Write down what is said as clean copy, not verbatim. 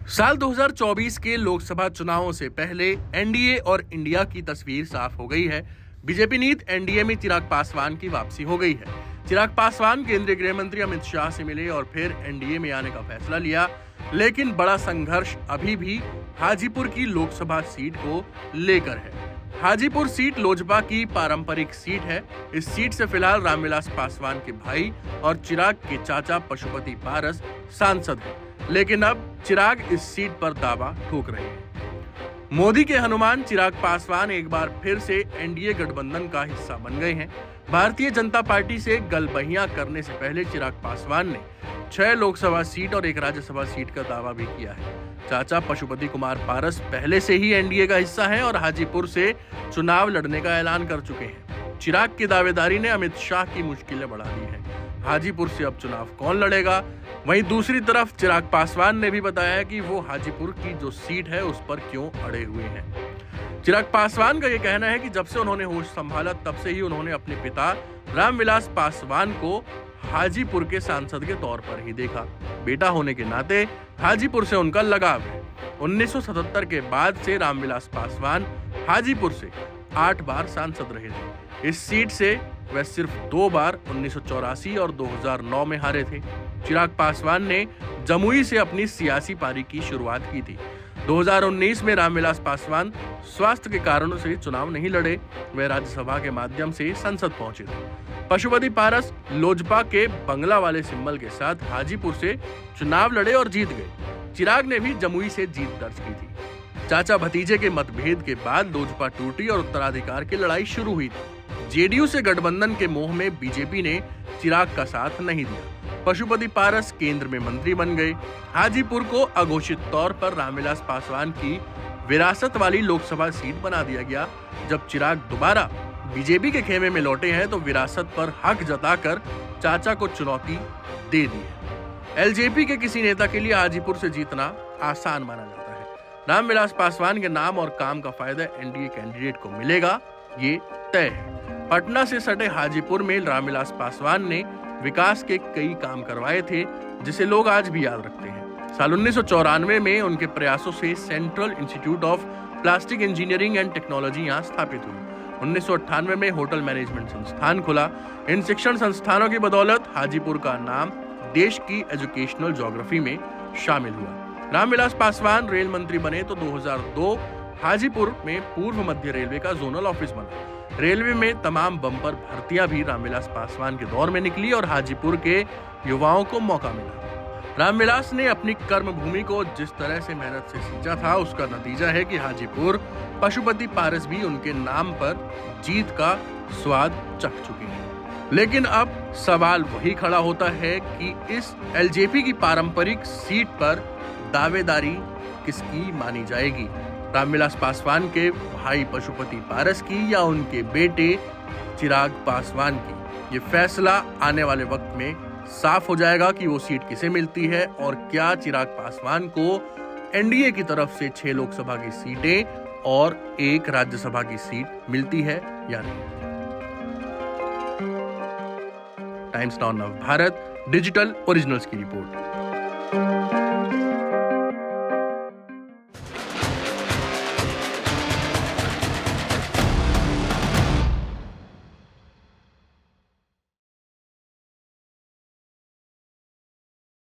साल 2024 के लोकसभा चुनावों से पहले एनडीए और इंडिया की तस्वीर साफ हो गई है। बीजेपी नीत एनडीए में चिराग पासवान की वापसी हो गई है। चिराग पासवान केंद्रीय गृह मंत्री अमित शाह से मिले और फिर एनडीए में आने का फैसला लिया, लेकिन बड़ा संघर्ष अभी भी हाजीपुर की लोकसभा सीट को लेकर है। हाजीपुर सीट लोजपा की पारंपरिक सीट है। इस सीट से फिलहाल रामविलास पासवान के भाई और चिराग के चाचा पशुपति पारस सांसद हैं, लेकिन अब चिराग इस सीट पर दावा ठोक रहे हैं। मोदी के हनुमान चिराग पासवान एक बार फिर से एनडीए गठबंधन का हिस्सा बन गए हैं। भारतीय जनता पार्टी से गलबहियां करने से पहले चिराग पासवान ने 6 लोकसभा सीट और 1 राज्यसभा सीट का दावा भी किया है। चाचा पशुपति कुमार पारस पहले से ही एनडीए का हिस्सा हैं और हाजीपुर से चुनाव लड़ने का ऐलान कर चुके हैं। चिराग की दावेदारी ने अमित शाह की मुश्किलें बढ़ा दी हैं। हाजीपुर से अब चुनाव कौन लड़ेगा? वहीं दूसरी तरफ चिराग पासवान ने भी बताया कि वो हाजीपुर की जो सीट है उस पर क्यों अड़े हुए हैं। चिराग पासवान का ये कहना है कि जब से उन्होंने होश संभाला तब से ही उन्होंने अपने पिता रामविलास पासवान को हाजीपुर के सांसद के तौर पर ही देखा। बेटा होने के नाते हाजीपुर से उनका लगाव है। 1977 के बाद से रामविलास पासवान हाजीपुर से 8 बार सांसद रहे थे। इस सीट से वह सिर्फ 2 बार 1984 और 2009 में हारे थे। चिराग पासवान ने जमुई से अपनी सियासी पारी की शुरुआत की थी। 2019 में रामविलास पासवान स्वास्थ्य के कारणों से चुनाव नहीं लड़े। वे राज्यसभा के माध्यम से संसद पहुंचे थे। पशुपति पारस लोजपा के बंगला वाले सिंबल के साथ हाजीपुर से चुनाव लड़े और जीत गए। चिराग ने भी जमुई से जीत दर्ज की थी। चाचा भतीजे के मतभेद के बाद लोजपा टूटी और उत्तराधिकार की लड़ाई शुरू हुई थी। जेडीयू से गठबंधन के मोह में बीजेपी ने चिराग का साथ नहीं दिया। पशुपति पारस केंद्र में मंत्री बन गए। हाजीपुर को अघोषित तौर पर रामविलास पासवान की विरासत वाली लोकसभा सीट बना दिया गया। जब चिराग दोबारा बीजेपी के खेमे में लौटे हैं तो विरासत पर हक जताकर चाचा को चुनौती दे दी है। एलजेपी के किसी नेता के लिए हाजीपुर से जीतना आसान माना जाता है। रामविलास पासवान के नाम और काम का फायदा एनडीए कैंडिडेट को मिलेगा, ये तय है। पटना से सटे हाजीपुर में रामविलास पासवान ने विकास के कई काम करवाए थे, जिसे लोग आज भी याद रखते हैं। साल 1994 में उनके प्रयासों से central institute of plastic engineering and technology यहाँ स्थापित हुई। 1998 में होटल मैनेजमेंट संस्थान खुला। इन शिक्षण संस्थानों की बदौलत हाजीपुर का नाम देश की एजुकेशनल ज्योग्राफी में शामिल हुआ। रामविलास पासवान रेल मंत्री बने तो 2002 हाजीपुर में पूर्व मध्य रेलवे का जोनल ऑफिस बना। रेलवे में तमाम बम्पर भर्तियां भी रामविलास पासवान के दौर में निकली और हाजीपुर के युवाओं को मौका मिला। रामविलास ने अपनी कर्म भूमि को जिस तरह से मेहनत से सींचा था, उसका नतीजा है कि हाजीपुर पशुपति पारस भी उनके नाम पर जीत का स्वाद चख चुके हैं। लेकिन अब सवाल वही खड़ा होता है कि इस एलजेपी की पारंपरिक सीट पर दावेदारी किसकी मानी जाएगी? रामविलास पासवान के भाई पशुपति पारस की या उनके बेटे चिराग पासवान की? ये फैसला आने वाले वक्त में साफ हो जाएगा कि वो सीट किसे मिलती है और क्या चिराग पासवान को एनडीए की तरफ से 6 लोकसभा की सीटें और 1 राज्यसभा की सीट मिलती है या नहीं। टाइम्स नाउ नव भारत डिजिटल ओरिजिनल्स की रिपोर्ट।